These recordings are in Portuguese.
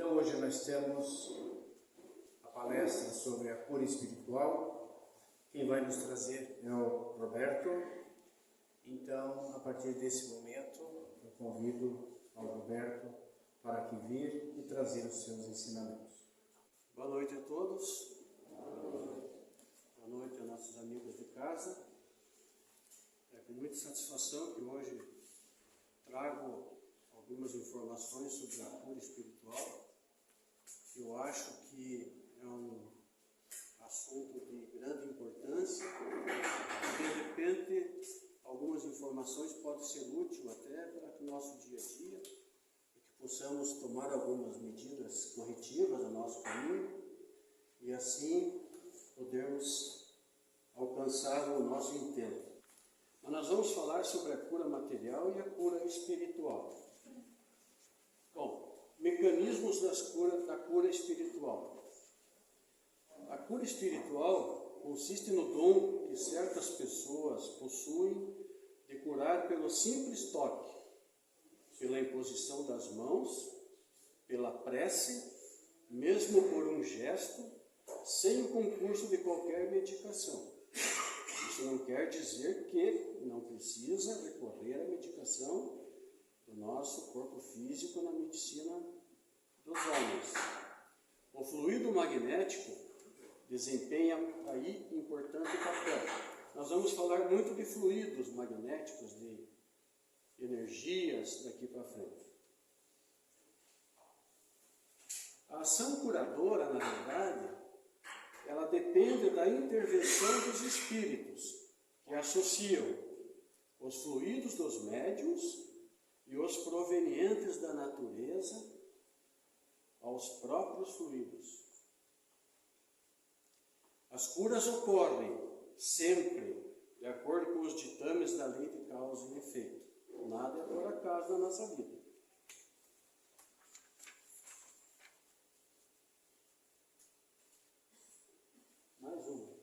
Então hoje nós temos a palestra sobre a cura espiritual. Quem vai nos trazer é o Roberto. Então, a partir desse momento, eu convido ao Roberto para aqui vir e trazer os seus ensinamentos. Boa noite a todos. Boa noite a nossos amigos de casa. É com muita satisfação que hoje trago algumas informações sobre a cura espiritual. Eu acho que é um assunto de grande importância e, de repente, algumas informações podem ser úteis até para o nosso dia a dia, e que possamos tomar algumas medidas corretivas no nosso caminho e assim podermos alcançar o nosso intento. Mas nós vamos falar sobre a cura material e a cura espiritual. Bom, mecanismos da cura espiritual. A cura espiritual consiste no dom que certas pessoas possuem de curar pelo simples toque, pela imposição das mãos, pela prece, mesmo por um gesto, sem o concurso de qualquer medicação. Isso não quer dizer que não precisa recorrer à medicação do nosso corpo físico na medicina dos homens. O fluido magnético desempenha aí importante papel. Nós vamos falar muito de fluidos magnéticos, de energias daqui para frente. A ação curadora, na verdade, ela depende da intervenção dos espíritos, que associam os fluidos dos médiuns e os provenientes da natureza aos próprios fluidos. As curas ocorrem sempre de acordo com os ditames da lei de causa e efeito. Nada é por acaso na nossa vida. Mais uma.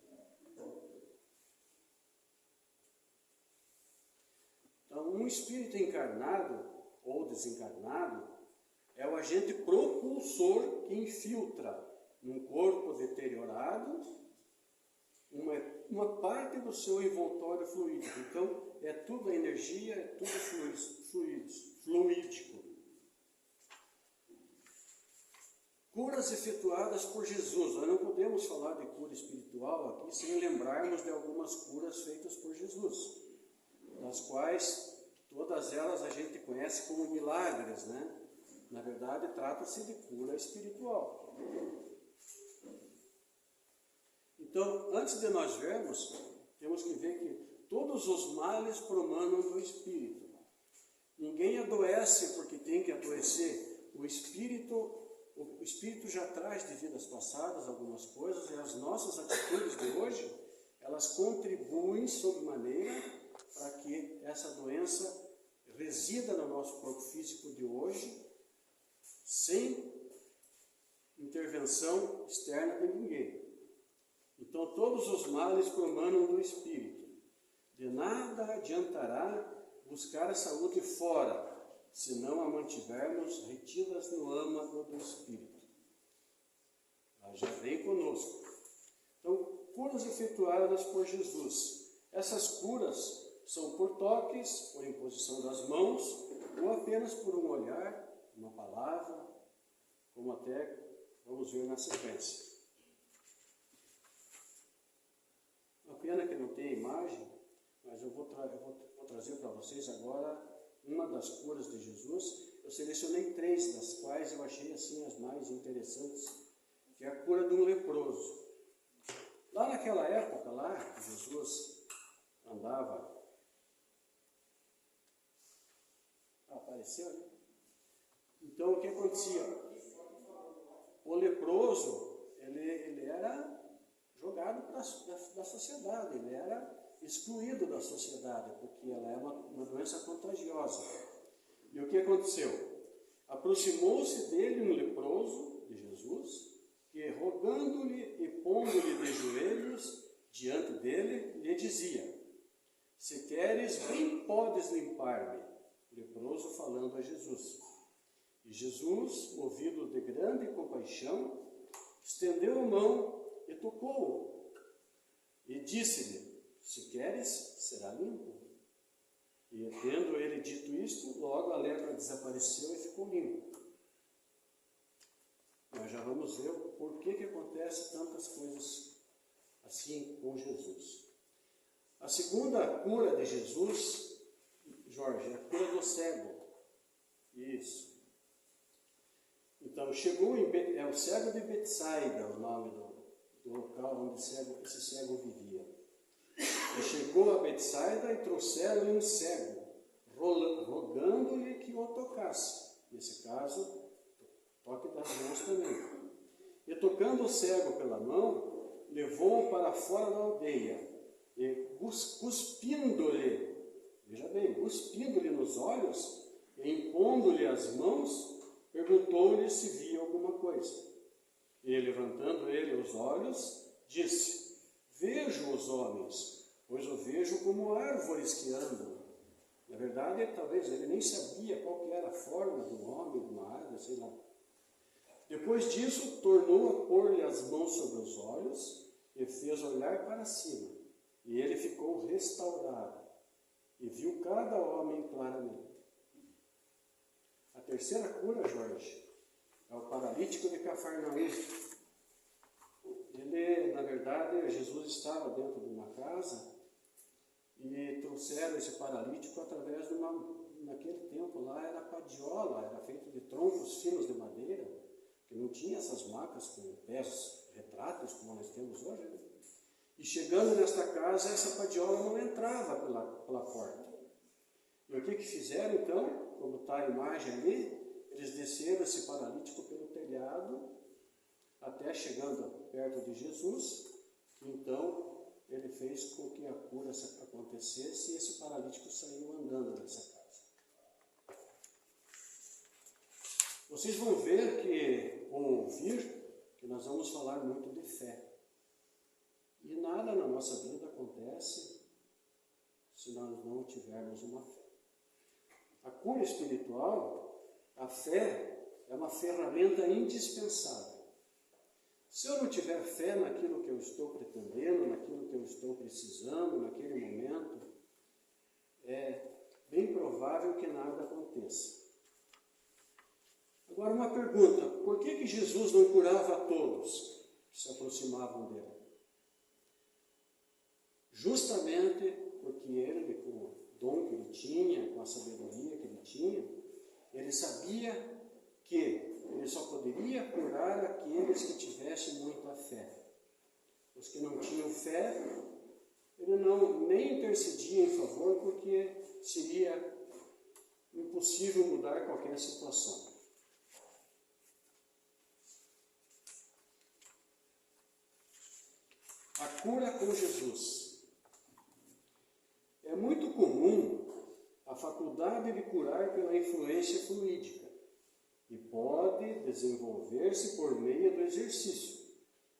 Então, um espírito encarnado ou desencarnado é o agente propulsor que infiltra num corpo deteriorado uma parte do seu envoltório fluídico. Então, é tudo a energia, é tudo fluídico. Curas efetuadas por Jesus. Nós não podemos falar de cura espiritual aqui sem lembrarmos de algumas curas feitas por Jesus, das quais todas elas a gente conhece como milagres, né? Na verdade, trata-se de cura espiritual. Então, antes de nós vermos, temos que ver que todos os males promanam do espírito. Ninguém adoece porque tem que adoecer. O espírito já traz de vidas passadas algumas coisas, e as nossas atitudes de hoje, elas contribuem sobremaneira para que essa doença resida no nosso corpo físico de hoje, sem intervenção externa de ninguém. Então, todos os males promanam do espírito. De nada adiantará buscar a saúde fora, se não a mantivermos retidas no âmago do espírito. Ela já vem conosco. Então, curas efetuadas por Jesus. Essas curas são por toques, por imposição das mãos, ou apenas por um olhar, uma palavra, como até vamos ver na sequência. Uma pena que não tem imagem, mas eu vou trazer para vocês agora uma das curas de Jesus. Eu selecionei 3, das quais eu achei assim as mais interessantes, que é a cura de um leproso. Lá naquela época, lá que Jesus andava, apareceu, né? Então, o que acontecia? O leproso, ele era jogado da sociedade, ele era excluído da sociedade, porque ela é uma doença contagiosa. E o que aconteceu? Aproximou-se dele um leproso, de Jesus, que, rogando-lhe e pondo-lhe de joelhos diante dele, lhe dizia: se queres, bem podes limpar-me. O leproso falando a Jesus. E Jesus, movido de grande compaixão, estendeu a mão e tocou-o. E disse-lhe: se queres, será limpo. E tendo ele dito isto, logo a lepra desapareceu e ficou limpo. Nós já vamos ver por que acontece tantas coisas assim com Jesus. A segunda cura de Jesus, Jorge, é a cura do cego. Isso. Então, chegou é o cego de Betsaida, o nome do local onde esse cego vivia. E chegou a Betsaida e trouxeram-lhe um cego, rogando-lhe que o tocasse. Nesse caso, toque das mãos também. E tocando o cego pela mão, levou-o para fora da aldeia, e cuspindo-lhe, veja bem, cuspindo-lhe nos olhos, e impondo-lhe as mãos, perguntou-lhe se via alguma coisa. E levantando ele os olhos, disse: vejo os homens, pois o vejo como árvores que andam. Na verdade, talvez ele nem sabia qual que era a forma de um homem, de uma árvore, sei lá. Depois disso, tornou a pôr-lhe as mãos sobre os olhos e fez olhar para cima. E ele ficou restaurado e viu cada homem claramente. A terceira cura, Jorge, é o paralítico de Cafarnaum. Ele, na verdade, Jesus estava dentro de uma casa e trouxeram esse paralítico através de naquele tempo lá era padiola, era feito de troncos finos de madeira, que não tinha essas macas com pés retráteis como nós temos hoje, né? E chegando nesta casa, essa padiola não entrava pela porta. E o que fizeram então? Como está a imagem ali, eles desceram esse paralítico pelo telhado, até chegando perto de Jesus, que então ele fez com que a cura acontecesse e esse paralítico saiu andando dessa casa. Vocês vão ver ou ouvir, que nós vamos falar muito de fé. E nada na nossa vida acontece se nós não tivermos uma fé. A cura espiritual, a fé, é uma ferramenta indispensável. Se eu não tiver fé naquilo que eu estou pretendendo, naquilo que eu estou precisando, naquele momento, é bem provável que nada aconteça. Agora uma pergunta: por que Jesus não curava a todos que se aproximavam dele? Justamente porque ele, com o dom que ele tinha, com a sabedoria que ele tinha, ele sabia que ele só poderia curar aqueles que tivessem muita fé. Os que não tinham fé, ele nem intercedia em favor, porque seria impossível mudar qualquer situação. A cura com Jesus. É muito comum a faculdade de curar pela influência fluídica e pode desenvolver-se por meio do exercício,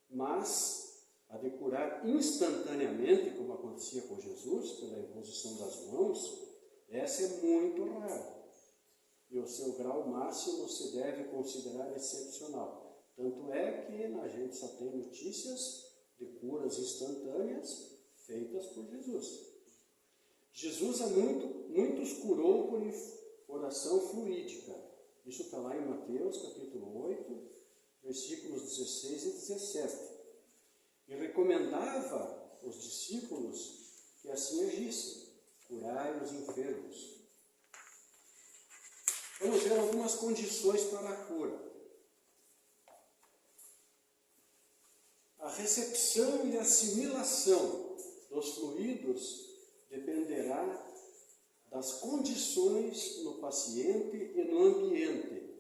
mas a de curar instantaneamente, como acontecia com Jesus, pela imposição das mãos, essa é muito rara. E o seu grau máximo se deve considerar excepcional. Tanto é que a gente só tem notícias de curas instantâneas feitas por Jesus. Jesus a muitos curou por ação fluídica. Isso está lá em Mateus, capítulo 8, versículos 16 e 17. E recomendava aos discípulos que assim agissem, curai os enfermos. Vamos ver algumas condições para a cura. A recepção e assimilação dos fluidos dependerá das condições no paciente e no ambiente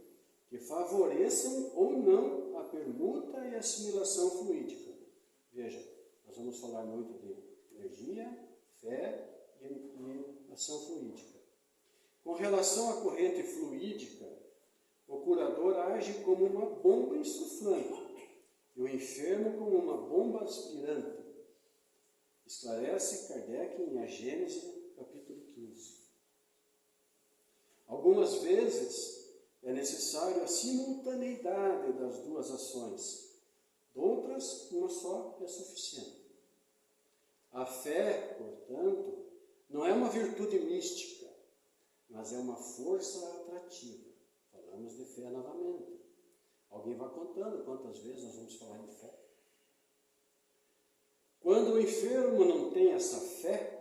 que favoreçam ou não a permuta e assimilação fluídica. Veja, nós vamos falar muito de energia, fé e ação fluídica. Com relação à corrente fluídica, o curador age como uma bomba insuflante e o enfermo como uma bomba aspirante. Esclarece Kardec em A Gênese, capítulo 15. Algumas vezes, é necessário a simultaneidade das duas ações. Doutras, uma só é suficiente. A fé, portanto, não é uma virtude mística, mas é uma força atrativa. Falamos de fé novamente. Alguém vai contando quantas vezes nós vamos falar em fé. Quando o enfermo não tem essa fé,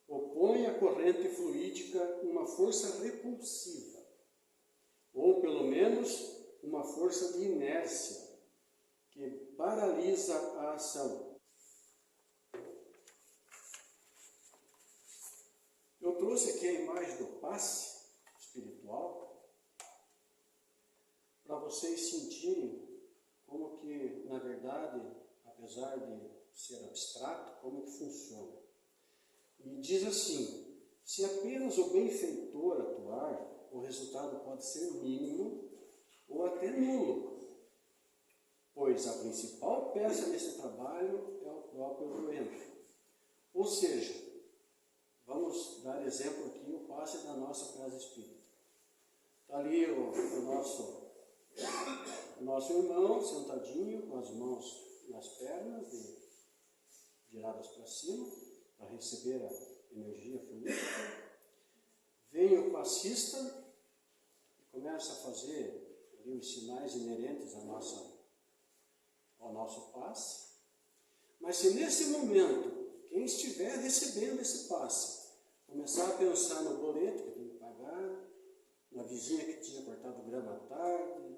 opõe à corrente fluídica uma força repulsiva, ou pelo menos uma força de inércia, que paralisa a ação. Eu trouxe aqui a imagem do passe espiritual, para vocês sentirem como que, na verdade, apesar de ser abstrato, como que funciona. E diz assim: se apenas o benfeitor atuar, o resultado pode ser mínimo ou até nulo, pois a principal peça desse trabalho é o próprio doente. Ou seja, vamos dar exemplo aqui, o passe da nossa casa espírita. Está ali o nosso irmão sentadinho, com as mãos nas pernas, viradas para cima, para receber a energia fluídica. Vem o passista e começa a fazer ali os sinais inerentes ao nosso passe. Mas se nesse momento, quem estiver recebendo esse passe, começar a pensar no boleto que tem que pagar, na vizinha que tinha cortado grama à tarde,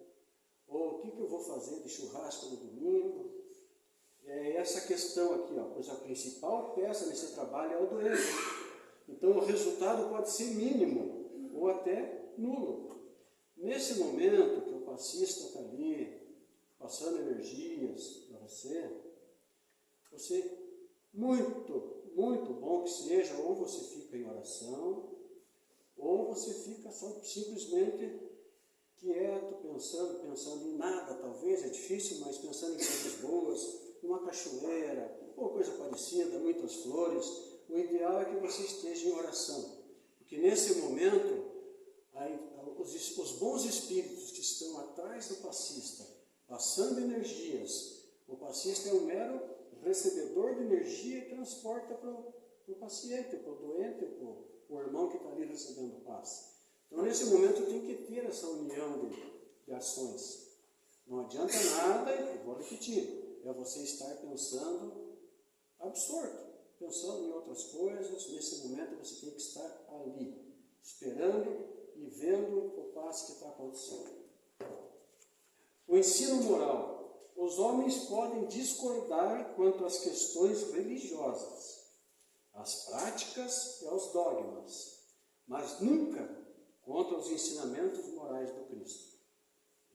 ou o que eu vou fazer de churrasco no domingo, é essa questão aqui, pois a principal peça nesse trabalho é o doente. Então o resultado pode ser mínimo ou até nulo. Nesse momento que o passista está ali, passando energias para você, muito, muito bom que seja, ou você fica em oração, ou você fica só simplesmente quieto, pensando em nada, talvez, é difícil, mas pensando em coisas boas, uma cachoeira, ou coisa parecida, muitas flores. O ideal é que você esteja em oração, porque nesse momento, os bons espíritos que estão atrás do passista, passando energias, o passista é um mero recebedor de energia e transporta para o paciente, para o doente, para o irmão que está ali recebendo o passe. Então, nesse momento, tem que ter essa união de ações. Não adianta nada, eu vou repetir, é você estar pensando absorto, pensando em outras coisas. Nesse momento, você tem que estar ali, esperando e vendo o passe que está acontecendo. O ensino moral. Os homens podem discordar quanto às questões religiosas, às práticas e aos dogmas, mas nunca contra os ensinamentos morais do Cristo.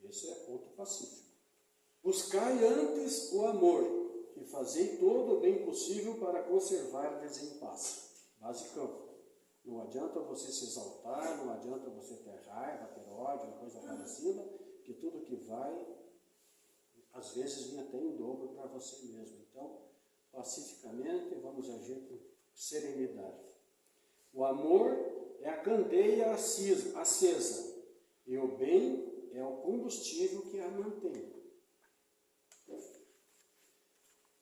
Esse é ponto pacífico. Buscai antes o amor e fazei todo o bem possível para conservar-lhes em paz. Basicão. Não adianta você se exaltar, não adianta você ter raiva, ter ódio, uma coisa parecida, que tudo que vai, às vezes, vem até em dobro para você mesmo. Então, pacificamente, vamos agir com serenidade. O amor é a candeia acesa, e o bem é o combustível que a mantém.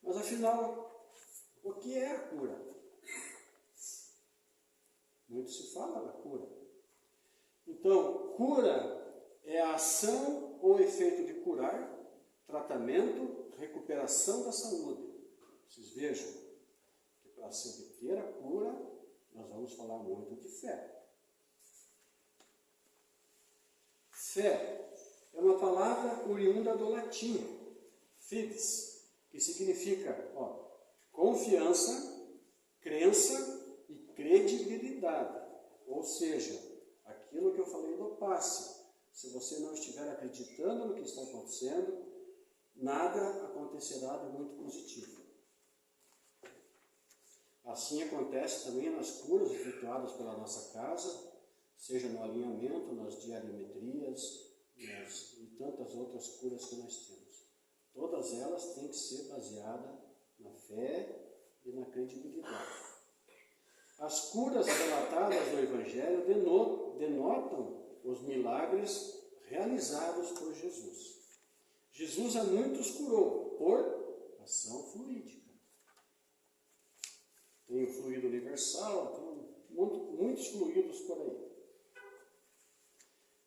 Mas, afinal, o que é a cura? Muito se fala da cura. Então, cura é a ação ou efeito de curar, tratamento, recuperação da saúde. Vocês vejam que para se obter a cura, nós vamos falar muito de fé. Fé é uma palavra oriunda do latim, fides, que significa confiança, crença e credibilidade. Ou seja, aquilo que eu falei no passe. Se você não estiver acreditando no que está acontecendo, nada acontecerá de muito positivo. Assim acontece também nas curas efetuadas pela nossa casa, seja no alinhamento, nas diariometrias e tantas outras curas que nós temos. Todas elas têm que ser baseadas na fé e na credibilidade. As curas relatadas no Evangelho denotam os milagres realizados por Jesus. Jesus a muitos curou por ação fluídica. Tem o fluido universal, tem muitos fluidos por aí.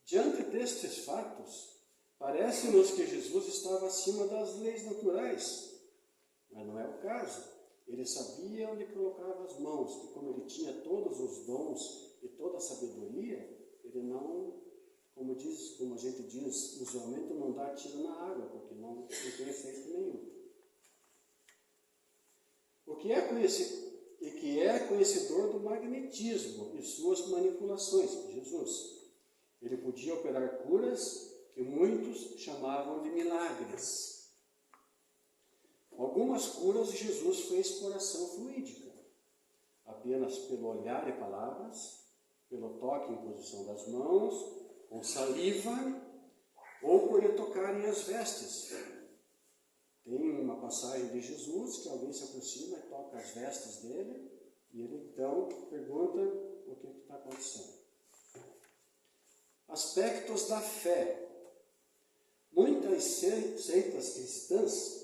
Diante destes fatos, parece-nos que Jesus estava acima das leis naturais, mas não é o caso. Ele sabia onde colocava as mãos, e como ele tinha todos os dons e toda a sabedoria, ele não, como a gente diz, usualmente não dá tiro na água, porque não tem efeito nenhum. O que é conhecedor do magnetismo e suas manipulações, Jesus. Ele podia operar curas que muitos chamavam de milagres. Algumas curas Jesus fez por ação fluídica, apenas pelo olhar e palavras, pelo toque e imposição das mãos, com saliva, ou por lhe tocarem as vestes. Tem uma passagem de Jesus que alguém se aproxima e toca as vestes dele, e ele então pergunta o que está acontecendo. Aspectos da fé. Muitas seitas cristãs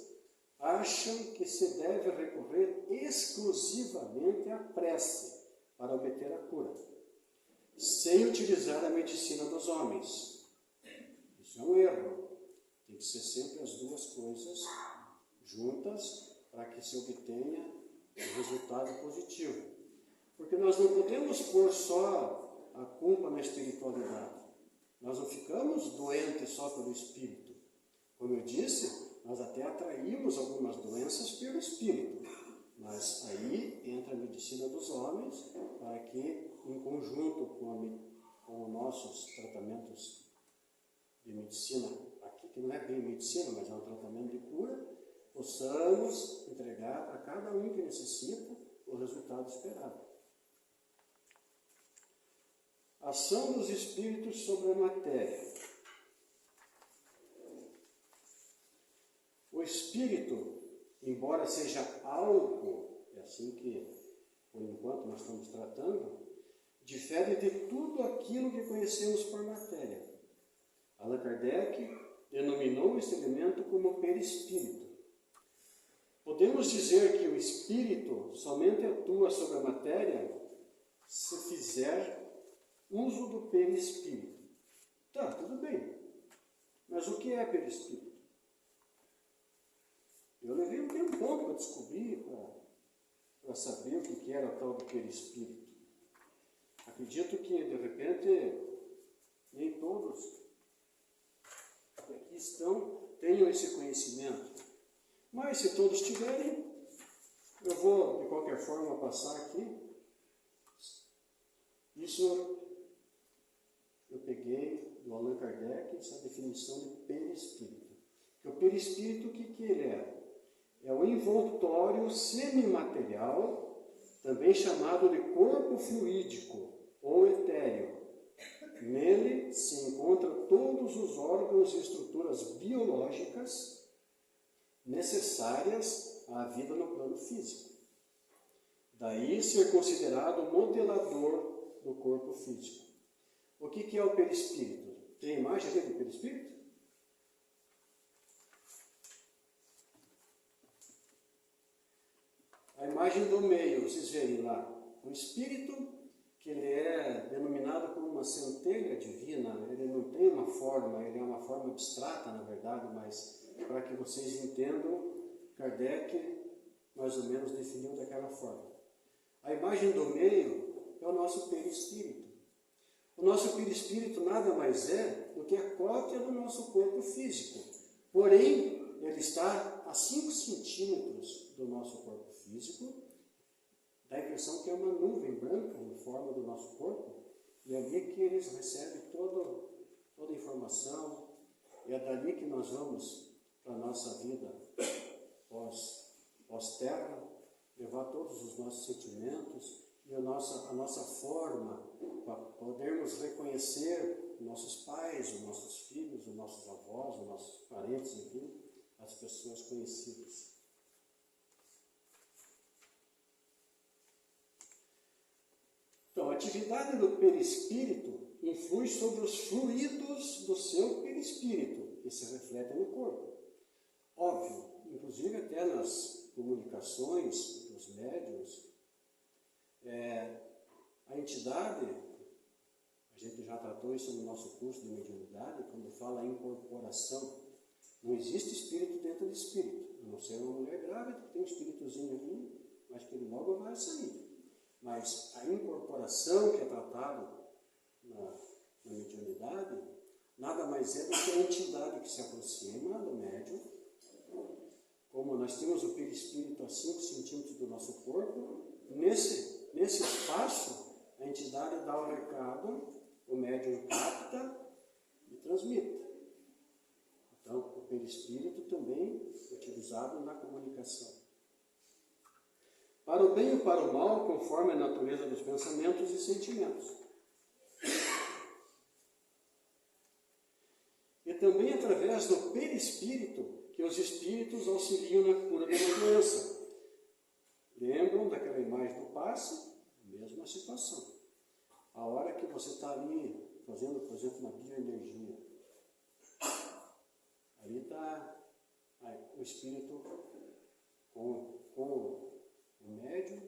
acham que se deve recorrer exclusivamente à prece para obter a cura, sem utilizar a medicina dos homens. Isso é um erro. Tem que ser sempre as duas coisas juntas para que se obtenha um resultado positivo. Porque nós não podemos pôr só a culpa na espiritualidade. Nós não ficamos doentes só pelo espírito. Como eu disse, nós até atraímos algumas doenças pelo espírito. Mas aí entra a medicina dos homens para que, em conjunto com os nossos tratamentos de medicina, aqui que não é bem medicina, mas é um tratamento de cura, possamos entregar para cada um que necessita o resultado esperado. Ação dos espíritos sobre a matéria. O espírito, embora seja algo, é assim que, por enquanto, nós estamos tratando, difere de tudo aquilo que conhecemos por matéria. Allan Kardec denominou esse elemento como perispírito. Podemos dizer que o espírito somente atua sobre a matéria se fizer uso do perispírito. Tá, tudo bem. Mas o que é perispírito? Eu levei um tempão para descobrir, para saber o que era o tal do perispírito. Acredito que, de repente, nem todos que aqui estão tenham esse conhecimento. Mas, se todos tiverem, eu vou, de qualquer forma, passar aqui. Isso eu peguei do Allan Kardec, essa definição de perispírito. Porque o perispírito, o que ele é? É o envoltório semimaterial, também chamado de corpo fluídico ou etéreo. Nele se encontram todos os órgãos e estruturas biológicas necessárias à vida no plano físico. Daí ser considerado modelador do corpo físico. O que é o perispírito? Tem a imagem aqui do perispírito? A imagem do meio, vocês veem lá. O espírito, que ele é denominado como uma centelha divina, ele não tem uma forma, ele é uma forma abstrata, na verdade, mas para que vocês entendam, Kardec mais ou menos definiu daquela forma. A imagem do meio é o nosso perispírito. O nosso perispírito nada mais é do que a cópia do nosso corpo físico. Porém, ele está a 5 centímetros do nosso corpo físico. Dá a impressão que é uma nuvem branca em forma do nosso corpo. E é ali que eles recebem toda a informação. E é dali que nós vamos para a nossa vida pós-terra, levar todos os nossos sentimentos e a nossa forma para podermos reconhecer nossos pais, os nossos filhos, os nossos avós, os nossos parentes, enfim, as pessoas conhecidas. Então, a atividade do perispírito influi sobre os fluidos do seu perispírito, que se refletem no corpo. Óbvio, inclusive até nas comunicações dos médiuns, a entidade, a gente já tratou isso no nosso curso de mediunidade, quando fala em incorporação, não existe espírito dentro de espírito, a não ser uma mulher grávida que tem um espíritozinho ali, mas que ele logo vai sair. Mas a incorporação que é tratado na mediunidade, nada mais é do que a entidade que se aproxima do médium. Como nós temos o perispírito a 5 centímetros do nosso corpo, nesse espaço, a entidade dá o recado, o médium capta e transmite. Então, o perispírito também é utilizado na comunicação. Para o bem ou para o mal, conforme a natureza dos pensamentos e sentimentos. E também através do perispírito que os espíritos auxiliam na cura de uma doença. Lembram daquela imagem do passe? Mesma situação. A hora que você está ali fazendo, por exemplo, uma bioenergia, ali está o espírito com o médium,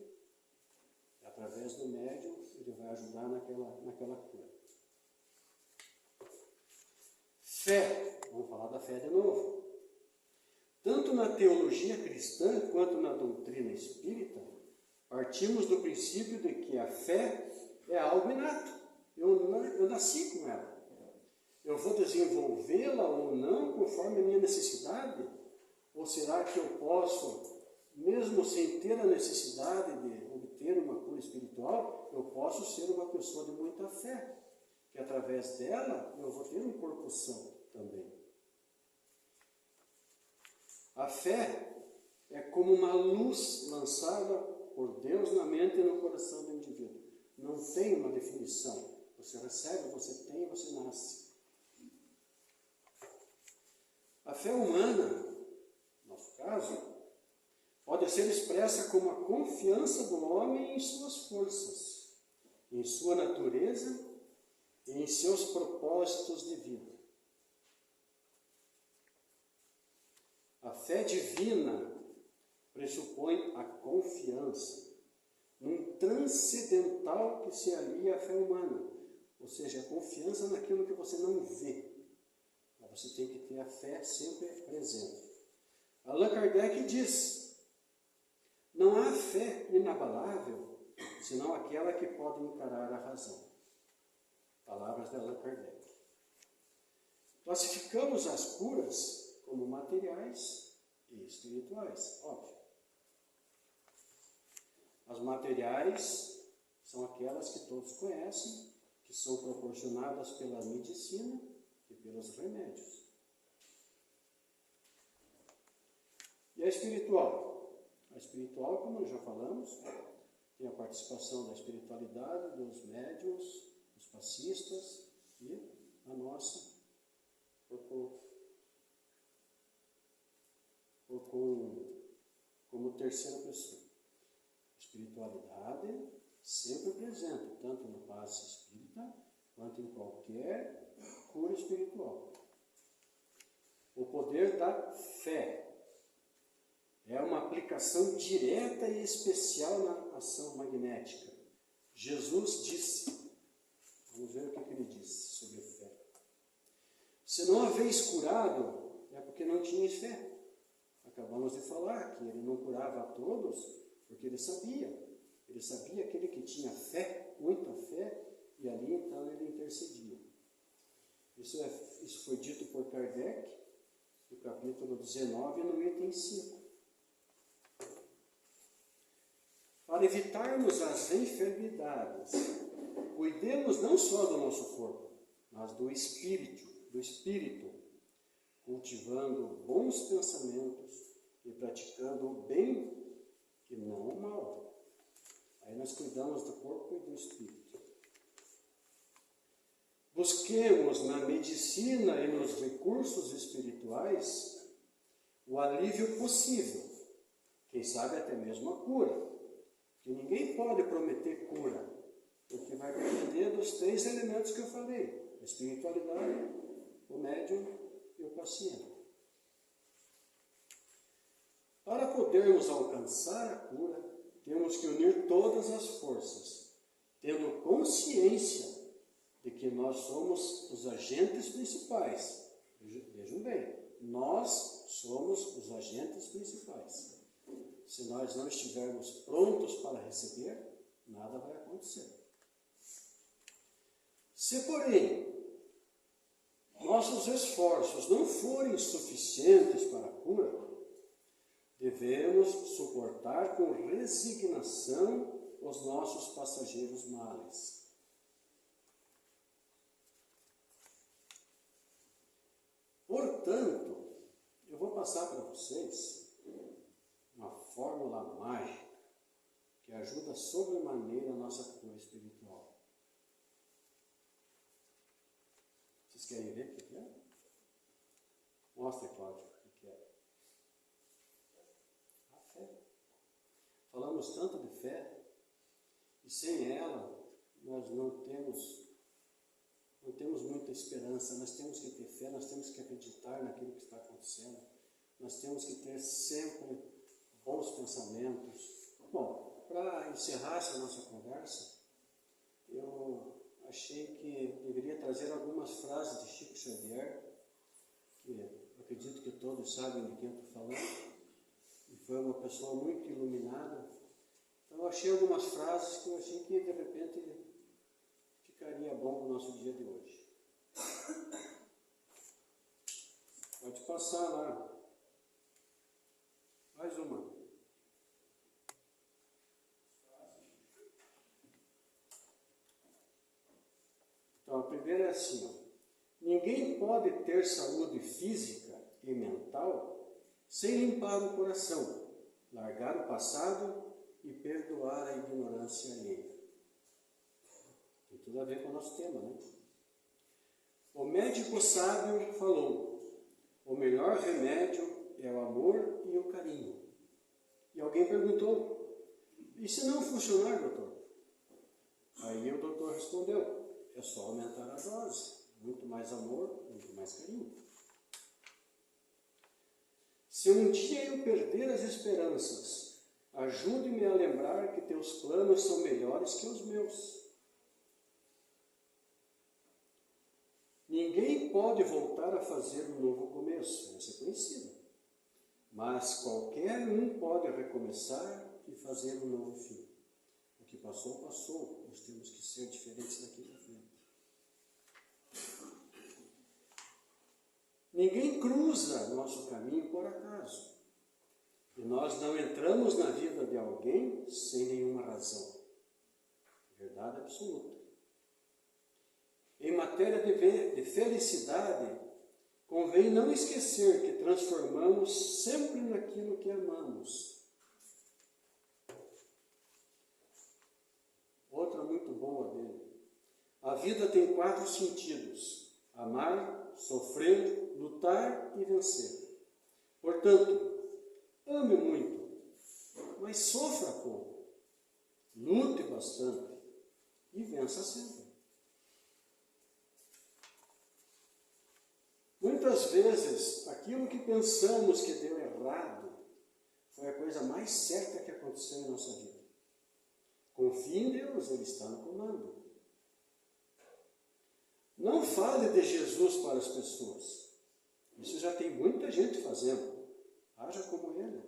através do médium, ele vai ajudar naquela cura. Fé, vamos falar da fé de novo. Tanto na teologia cristã quanto na doutrina espírita, partimos do princípio de que a fé é algo inato. Eu nasci com ela. Eu vou desenvolvê-la ou não conforme a minha necessidade? Ou será que eu posso, mesmo sem ter a necessidade de obter uma cura espiritual, eu posso ser uma pessoa de muita fé, que através dela eu vou ter um corpo são também. A fé é como uma luz lançada por Deus na mente e no coração do indivíduo. Não tem uma definição. Você recebe, você tem, você nasce. A fé humana, no nosso caso, pode ser expressa como a confiança do homem em suas forças, em sua natureza e em seus propósitos de vida. A fé divina pressupõe a confiança num transcendental que se alia à fé humana, ou seja, a confiança naquilo que você não vê. Mas você tem que ter a fé sempre presente. Allan Kardec diz: não há fé inabalável, senão aquela que pode encarar a razão. Palavras de Allan Kardec. Classificamos as curas como materiais e espirituais, óbvio. As materiais são aquelas que todos conhecem, que são proporcionadas pela medicina e pelos remédios. E a espiritual? A espiritual, como já falamos, tem a participação da espiritualidade, dos médiuns, dos passistas e a nossa como terceira pessoa. Espiritualidade sempre presente, tanto no passe espírita, quanto em qualquer cura espiritual. O poder da fé é uma aplicação direta e especial na ação magnética. Jesus disse, vamos ver o que ele disse sobre fé. Se não haveis curado, é porque não tinhais fé. Acabamos de falar que ele não curava a todos, porque ele sabia aquele que tinha fé, muita fé, e ali então ele intercedia. Isso foi dito por Kardec, no capítulo 19, no item 5. Para evitarmos as enfermidades, cuidemos não só do nosso corpo, mas do espírito, cultivando bons pensamentos e praticando o bem e não o mal. Aí nós cuidamos do corpo e do espírito. Busquemos na medicina e nos recursos espirituais o alívio possível, quem sabe até mesmo a cura, porque ninguém pode prometer cura, Porque vai depender dos 3 elementos que eu falei: a espiritualidade, o médium e o paciente. Para podermos alcançar a cura, temos que unir todas as forças, tendo consciência de que nós somos os agentes principais. Vejam bem, nós somos os agentes principais. Se nós não estivermos prontos para receber, nada vai acontecer. Se, porém, nossos esforços não forem suficientes para a cura, devemos suportar com resignação os nossos passageiros males. Portanto, eu vou passar para vocês uma fórmula mágica que ajuda sobremaneira a nossa cura espiritual. Vocês querem ver o que é? Mostra, Cláudio, o que é. A fé. Falamos tanto de fé, e sem ela nós não temos muita esperança. Nós temos que ter fé, nós temos que acreditar naquilo que está acontecendo, nós temos que ter sempre bons pensamentos. Bom, para encerrar essa nossa conversa, eu achei que deveria trazer algumas frases de Chico Xavier, que eu acredito que todos sabem de quem eu estou falando, e foi uma pessoa muito iluminada. Então eu achei algumas frases que eu achei que de repente ficaria bom no nosso dia de hoje. Pode passar lá. Mais uma. Então, a primeira é assim, ó. Ninguém pode ter saúde física e mental sem limpar o coração, largar o passado e perdoar a ignorância alheia. Tem tudo a ver com o nosso tema, né? O médico sábio falou: o melhor remédio é o amor e o carinho. E alguém perguntou: e se não funcionar, doutor? Aí o doutor respondeu: é só aumentar a dose. Muito mais amor, muito mais carinho. Se um dia eu perder as esperanças, ajude-me a lembrar que teus planos são melhores que os meus. Ninguém pode voltar a fazer um novo começo, essa é conhecida. Mas qualquer um pode recomeçar e fazer um novo fim. O que passou, passou. Nós temos que ser diferentes daqui para frente. Ninguém cruza nosso caminho por acaso. E nós não entramos na vida de alguém sem nenhuma razão. Verdade absoluta. Em matéria de felicidade, convém não esquecer que transformamos sempre naquilo que amamos. Outra muito boa dele. A vida tem 4 sentidos: amar, sofrer, lutar e vencer. Portanto, ame muito, mas sofra pouco. Lute bastante e vença sempre. Muitas vezes, aquilo que pensamos que deu errado foi a coisa mais certa que aconteceu em nossa vida. Confie em Deus, Ele está no comando. Não fale de Jesus para as pessoas. Isso já tem muita gente fazendo. Haja como Ele.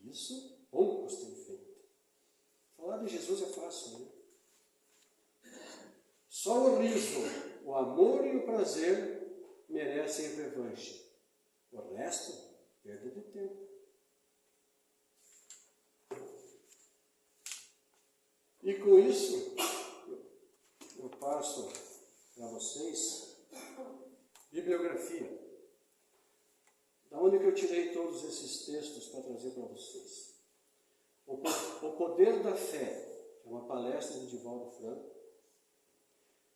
Isso poucos têm feito. Falar de Jesus é fácil, né? Só o riso, o amor e o prazer merecem revanche. O resto, perda de tempo. E com isso, eu passo para vocês bibliografia. Da onde que eu tirei todos esses textos para trazer para vocês? O Poder da Fé, que é uma palestra de Divaldo Franco.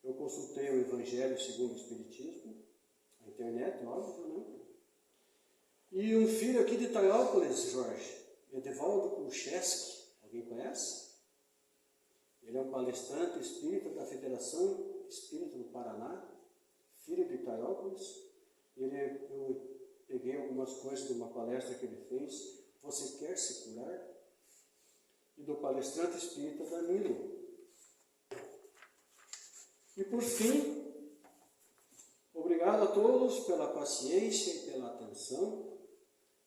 Eu consultei o Evangelho segundo o Espiritismo, a internet, óbvio, né? E um filho aqui de Itaiópolis, Jorge, Edevaldo Kulcheski, alguém conhece? Ele é um palestrante espírita da Federação Espírita do Paraná, filho de Itaiópolis. Eu peguei algumas coisas de uma palestra que ele fez, Você Quer Se Curar? E do palestrante espírita Danilo. E por fim, obrigado a todos pela paciência e pela atenção,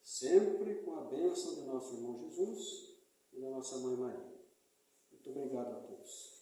sempre com a bênção de nosso irmão Jesus e da nossa Mãe Maria. Muito obrigado a todos.